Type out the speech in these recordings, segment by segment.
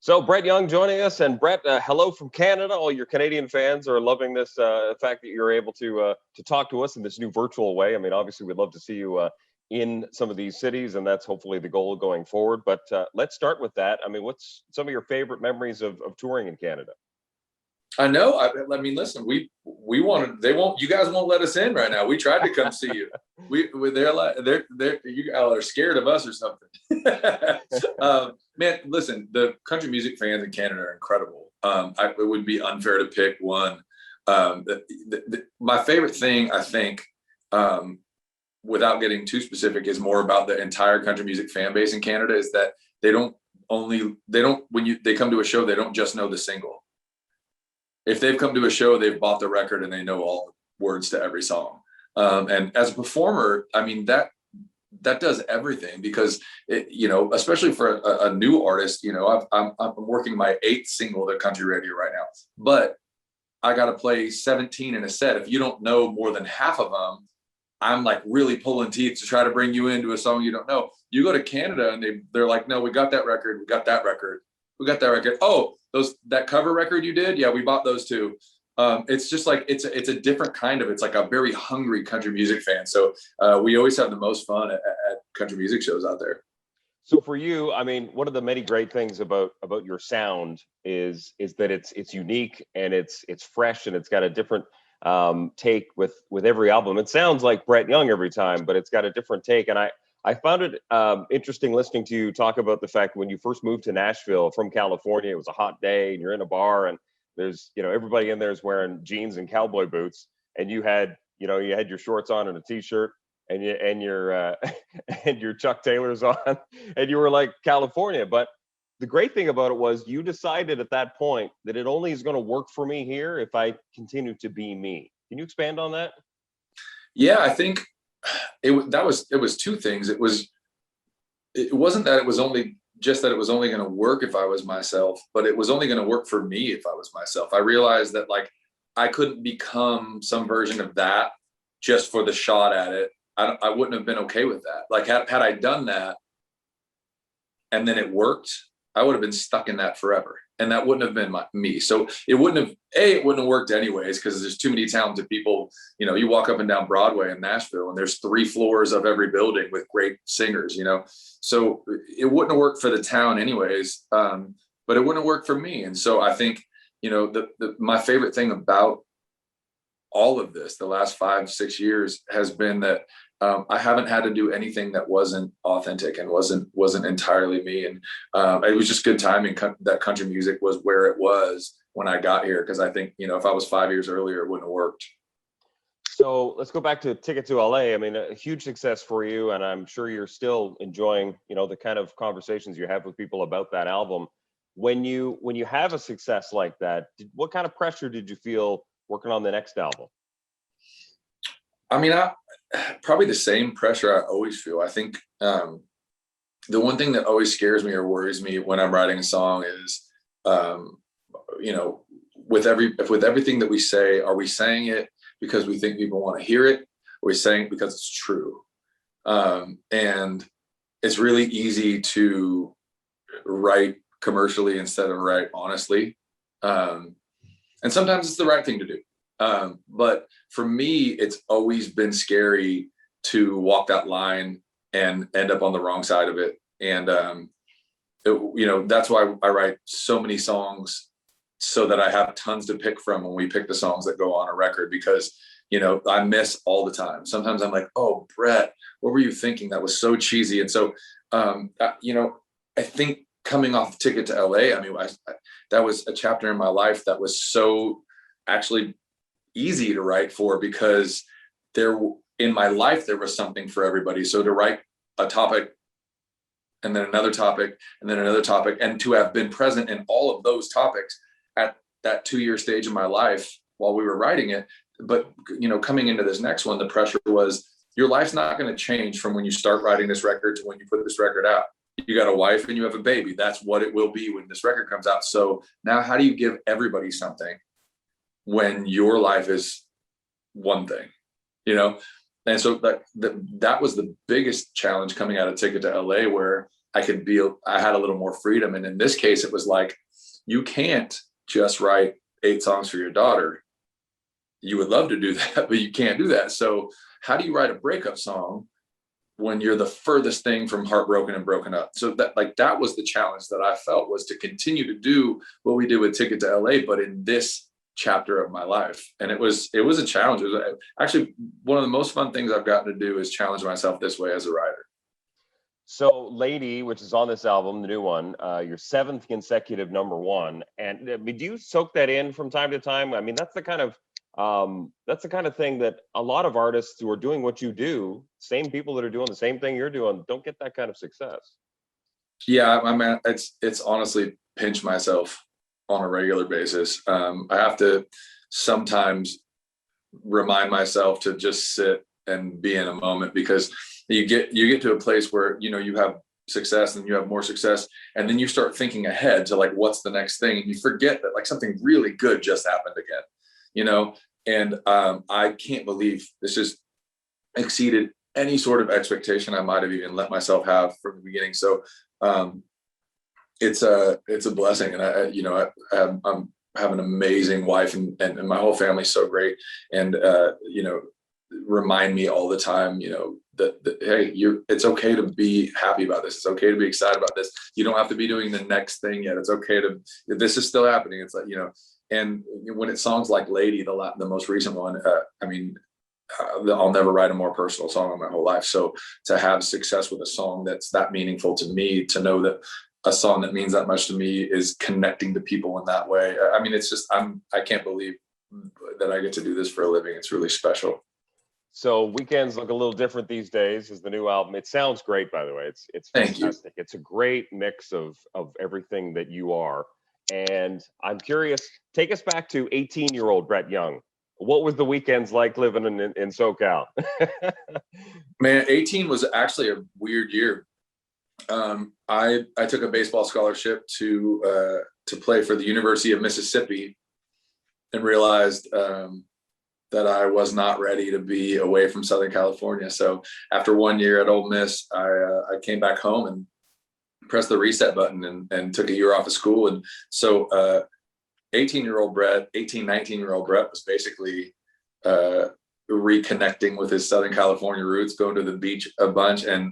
So Brett Young joining us, and Brett, hello from Canada. All your Canadian fans are loving this fact that you're able to talk to us in this new virtual way. I mean, obviously, we'd love to see you in some of these cities, and that's hopefully the goal going forward. But let's start with that. I mean, what's some of your favorite memories of touring in Canada? I know. I mean, listen, we wanted. They won't. You guys won't let us in right now. We tried to come see you. They're like they're you all are scared of us or something. Man, listen, the country music fans in Canada are incredible. It would be unfair to pick one. My favorite thing, I think, without getting too specific, is more about the entire country music fan base in Canada. Is that they don't when they come to a show, they don't just know the single. If they've come to a show, they've bought the record and they know all the words to every song. And as a performer, I mean, that does everything because especially for a new artist, I'm working my 8th single to country radio right now, but I got to play 17 in a set. If you don't know more than half of them, I'm like really pulling teeth to try to bring you into a song you don't know. You go to Canada and they're like, no, we got that record. We got that record. We got that record. Oh, that cover record you did? Yeah, we bought those too. It's just like it's a different kind of. It's like a very hungry country music fan. So we always have the most fun at country music shows out there. So for you, I mean, one of the many great things about your sound is that it's unique and it's fresh and it's got a different take with every album. It sounds like Brett Young every time, but it's got a different take. And I found it interesting listening to you talk about the fact when you first moved to Nashville from California, it was a hot day and you're in a bar and there's, everybody in there is wearing jeans and cowboy boots. And you had your shorts on and a t-shirt and your and your Chuck Taylors on and you were like California. But the great thing about it was you decided at that point that it only is going to work for me here if I continue to be me. Can you expand on that? Yeah, I think it was two things. It wasn't that it was only just that it was only going to work if I was myself, but it was only going to work for me if I was myself. I realized that like I couldn't become some version of that just for the shot at it. I wouldn't have been okay with that. Like had I done that and then it worked, I would have been stuck in that forever. And that wouldn't have been me. So it wouldn't have worked anyways, because there's too many talented people. You walk up and down Broadway in Nashville and there's 3 floors of every building with great singers, so it wouldn't have worked for the town anyways. But it wouldn't have worked for me. And so I think, my favorite thing about all of this, the last 5-6 years, has been that I haven't had to do anything that wasn't authentic and wasn't entirely me. And it was just good timing that country music was where it was when I got here. Cause I think, if I was 5 years earlier, it wouldn't have worked. So let's go back to Ticket to LA. I mean, a huge success for you. And I'm sure you're still enjoying, the kind of conversations you have with people about that album. When you have a success like that, what kind of pressure did you feel working on the next album? I mean, probably the same pressure I always feel. I think the one thing that always scares me or worries me when I'm writing a song is, with everything that we say, are we saying it because we think people want to hear it? Or are we saying it because it's true? And it's really easy to write commercially instead of write honestly. And sometimes it's the right thing to do. But for me, it's always been scary to walk that line and end up on the wrong side of it. And, that's why I write so many songs so that I have tons to pick from when we pick the songs that go on a record, because, I miss all the time. Sometimes I'm like, oh, Brett, what were you thinking? That was so cheesy. And so, I think coming off Ticket to LA, I mean, that was a chapter in my life that was so actually easy to write for, because in my life there was something for everybody. So to write a topic and then another topic and then another topic, and to have been present in all of those topics at that 2-year stage of my life while we were writing it. But coming into this next one, the pressure was, your life's not going to change from when you start writing this record to when you put this record out. You got a wife and you have a baby. That's what it will be when this record comes out. So now how do you give everybody something when your life is one thing, And so that was the biggest challenge coming out of Ticket to LA, where I had a little more freedom. And in this case, it was like, you can't just write 8 songs for your daughter. You would love to do that, but you can't do that. So how do you write a breakup song when you're the furthest thing from heartbroken and broken up? So that was the challenge that I felt, was to continue to do what we did with Ticket to LA, but in this chapter of my life. And it was a challenge. It was actually one of the most fun things I've gotten to do, is challenge myself this way as a writer. So Lady, which is on this album, the new one, your 7th consecutive #1. And I mean, do you soak that in from time to time? I mean, that's the kind of thing that a lot of artists who are doing what you do, same people that are doing the same thing you're doing, don't get that kind of success. Yeah, I mean, it's honestly pinch myself on a regular basis. I have to sometimes remind myself to just sit and be in a moment, because you get to a place where, you know, you have success and you have more success, and then you start thinking ahead to like, what's the next thing, and you forget that like something really good just happened again, you know. And I can't believe this has exceeded any sort of expectation I might have even let myself have from the beginning. So it's a blessing, and I'm have an amazing wife, and my whole family's so great, and you know, remind me all the time, you know, that hey, it's okay to be happy about this. It's okay to be excited about this. You don't have to be doing the next thing yet. It's okay to, this is still happening. It's like, you know, and when it's songs like Lady, the most recent one, I mean, I'll never write a more personal song in my whole life. So to have success with a song that's that meaningful to me, to know that a song that means that much to me is connecting to people in that way. I mean, it's just, I can't believe that I get to do this for a living. It's really special. So Weekends look a little different these days as the new album. It sounds great, by the way. It's Thank you. fantastic. It's a great mix of everything that you are. And I'm curious, take us back to 18-year-old Brett Young. What was the weekends like living in SoCal? Man, 18 was actually a weird year. I took a baseball scholarship to play for the University of Mississippi, and realized that I was not ready to be away from Southern California. So after 1 year at Ole Miss, I came back home and pressed the reset button, and took a year off of school. And so 19-year-old Brett was basically reconnecting with his Southern California roots, going to the beach a bunch, and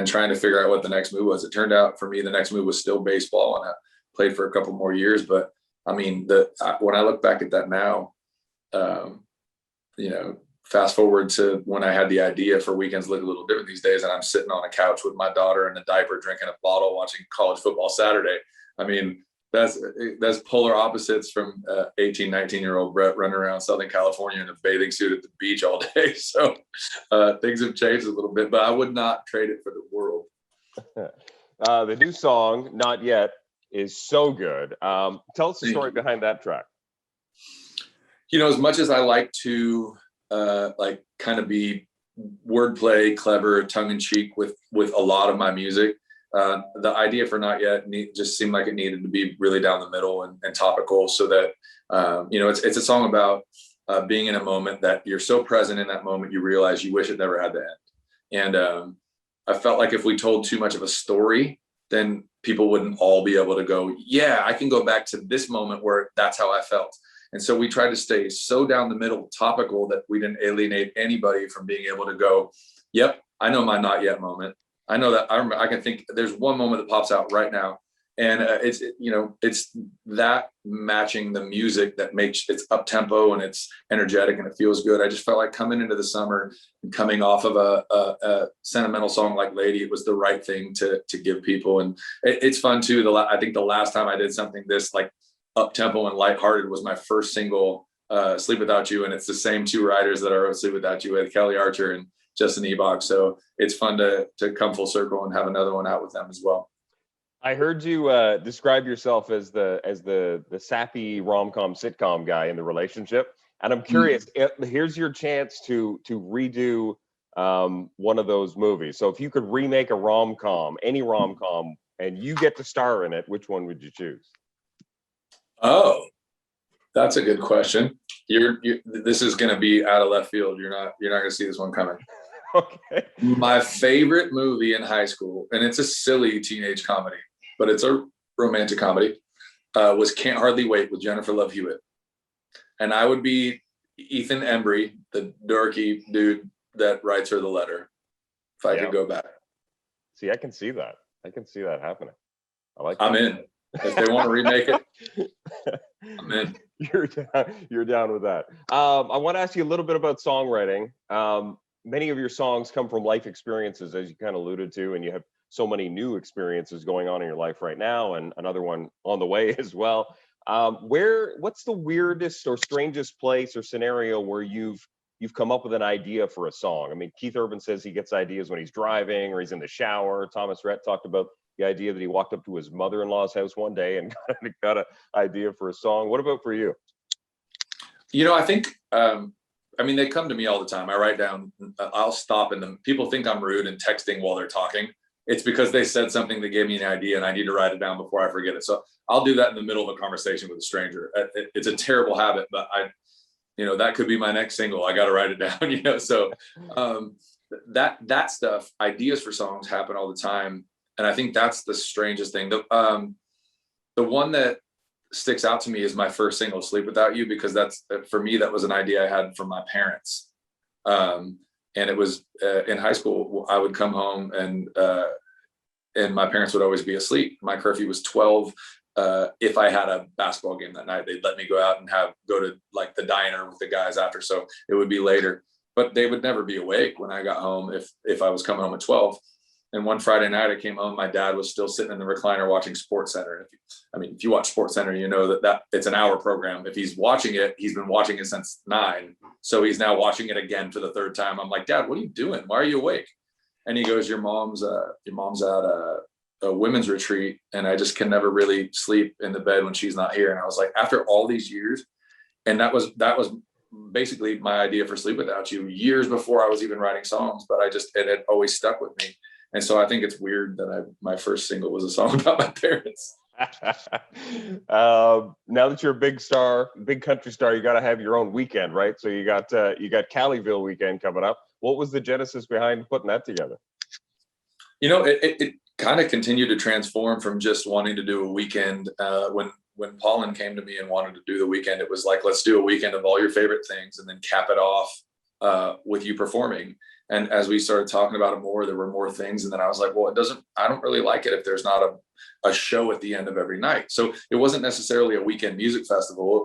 trying to figure out what the next move was. It turned out for me, the next move was still baseball, and I played for a couple more years. But I mean, when I look back at that now, you know, fast forward to when I had the idea for Weekends Look a Little Different These Days, and I'm sitting on a couch with my daughter in a diaper, drinking a bottle, watching college football Saturday. I mean, that's polar opposites from 18, 19-year-old Brett running around Southern California in a bathing suit at the beach all day. So things have changed a little bit, but I would not trade it for the world. The new song, Not Yet, is so good. Tell us the story behind that track. You know, as much as I like to like kind of be wordplay, clever, tongue-in-cheek with a lot of my music, the idea for Not Yet just seemed like it needed to be really down the middle and topical, so that you know, it's a song about being in a moment that you're so present in that moment, you realize you wish it never had to end. And I felt like if we told too much of a story, then people wouldn't all be able to go, yeah, I can go back to this moment where that's how I felt. And so we tried to stay so down the middle, topical, that we didn't alienate anybody from being able to go, yep, I know my not yet moment. I know that I can think there's one moment that pops out right now. And it's that matching the music that makes it's up tempo and it's energetic and it feels good. I just felt like coming into the summer and coming off of a sentimental song like Lady, it was the right thing to give people. And it's fun too. I think the last time I did something this like up tempo and lighthearted was my first single, Sleep Without You. And it's the same two writers that I wrote Sleep Without You with, Kelly Archer and Justin Ebach. So it's fun to come full circle and have another one out with them as well. I heard you describe yourself as the sappy rom-com sitcom guy in the relationship, and I'm curious. Here's your chance to redo one of those movies. So if you could remake a rom-com, any rom-com, and you get to star in it, which one would you choose? Oh, that's a good question. This is going to be out of left field. You're not going to see this one coming. Okay. My favorite movie in high school, and it's a silly teenage comedy, but it's a romantic comedy, was Can't Hardly Wait with Jennifer Love Hewitt. And I would be Ethan Embry, the dorky dude that writes her the letter, if I could go back. See, I can see that. I can see that happening. I like I'm that. in. If they want to remake it, I'm in. You're down with that. I want to ask you a little bit about songwriting. Many of your songs come from life experiences, as you kind of alluded to, and you have so many new experiences going on in your life right now, and another one on the way as well. What's the weirdest or strangest place or scenario where you've come up with an idea for a song? I mean, Keith Urban says he gets ideas when he's driving or he's in the shower. Thomas Rhett talked about the idea that he walked up to his mother-in-law's house one day and got an idea for a song. What about for you? I think, they come to me all the time. I write down, I'll stop, and people think I'm rude and texting while they're talking. It's because they said something that gave me an idea and I need to write it down before I forget it. So I'll do that in the middle of a conversation with a stranger. It's a terrible habit, but that could be my next single. I got to write it down, So that stuff, ideas for songs happen all the time. And I think that's the strangest thing. The one that sticks out to me is my first single, Sleep Without You, because for me, that was an idea I had from my parents. And it was in high school, I would come home and my parents would always be asleep. My curfew was 12. If I had a basketball game that night, they'd let me go out and go to like the diner with the guys after. So it would be later, but they would never be awake when I got home if I was coming home at 12. And one Friday night I came home, my dad was still sitting in the recliner watching SportsCenter. If you watch SportsCenter, you know that it's an hour program. If he's watching it, he's been watching it since 9. So he's now watching it again for the third time. I'm like, Dad, what are you doing? Why are you awake? And he goes, your mom's at a women's retreat, and I just can never really sleep in the bed when she's not here. And I was like, after all these years, and that was basically my idea for Sleep Without You years before I was even writing songs, but it had always stuck with me. And so I think it's weird that my first single was a song about my parents. Now that you're a big star, big country star, you got to have your own weekend, right? So you got Caliville weekend coming up. What was the genesis behind putting that together? It kind of continued to transform from just wanting to do a weekend. When Paulin came to me and wanted to do the weekend, it was like, let's do a weekend of all your favorite things and then cap it off with you performing. And as we started talking about it more, there were more things. And then I was like, well, I don't really like it if there's not a show at the end of every night. So it wasn't necessarily a weekend music festival.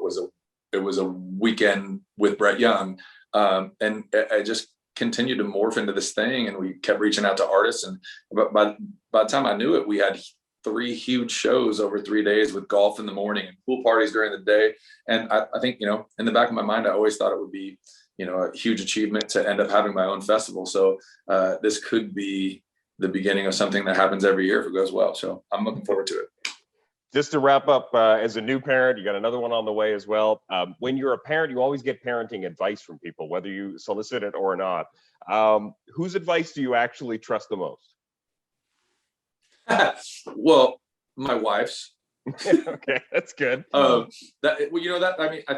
It was a weekend with Brett Young. And I just continued to morph into this thing, and we kept reaching out to artists. And by the time I knew it, we had 3 huge shows over 3 days with golf in the morning and pool parties during the day. And I think, in the back of my mind, I always thought it would be, a huge achievement to end up having my own festival. So this could be the beginning of something that happens every year if it goes well. So I'm looking forward to it. Just to wrap up, as a new parent, you got another one on the way as well. When you're a parent, you always get parenting advice from people, whether you solicit it or not. Whose advice do you actually trust the most? Well, my wife's. Okay, that's good. I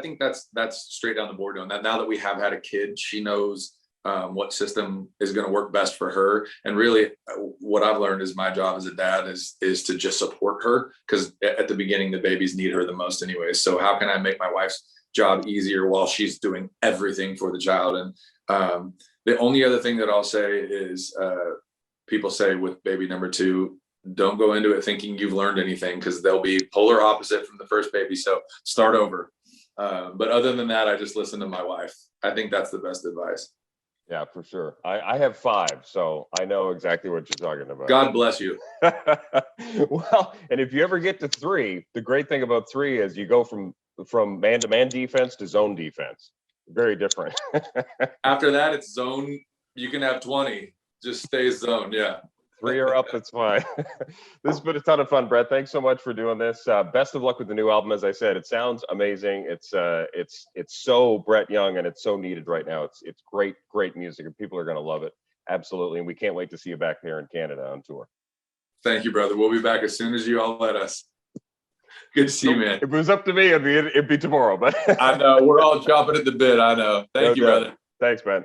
think that's straight down the board doing that. Now that we have had a kid, she knows what system is going to work best for her. And really what I've learned is my job as a dad is to just support her, because at the beginning, the babies need her the most anyway. So how can I make my wife's job easier while she's doing everything for the child? And the only other thing that I'll say is people say with baby number 2, don't go into it thinking you've learned anything, because they'll be polar opposite from the first baby. So start over. But other than that, I just listen to my wife. I think that's the best advice. Yeah, for sure. I have 5, so I know exactly what you're talking about. God bless you. Well, and if you ever get to 3, the great thing about 3 is you go from man-to-man defense to zone defense. Very different. After that, it's zone. You can have 20. Just stay zone. Yeah. 3 are up, it's fine. This has been a ton of fun, Brett. Thanks so much for doing this. Best of luck with the new album. As I said, it sounds amazing. It's so Brett Young, and it's so needed right now. It's great music, and people are going to love it. Absolutely. And we can't wait to see you back here in Canada on tour. Thank you, brother. We'll be back as soon as you all let us. Good to see you, man. If it was up to me, it'd be tomorrow, but I know we're all chomping at the bit. I know. Thank you, brother. Thanks, man.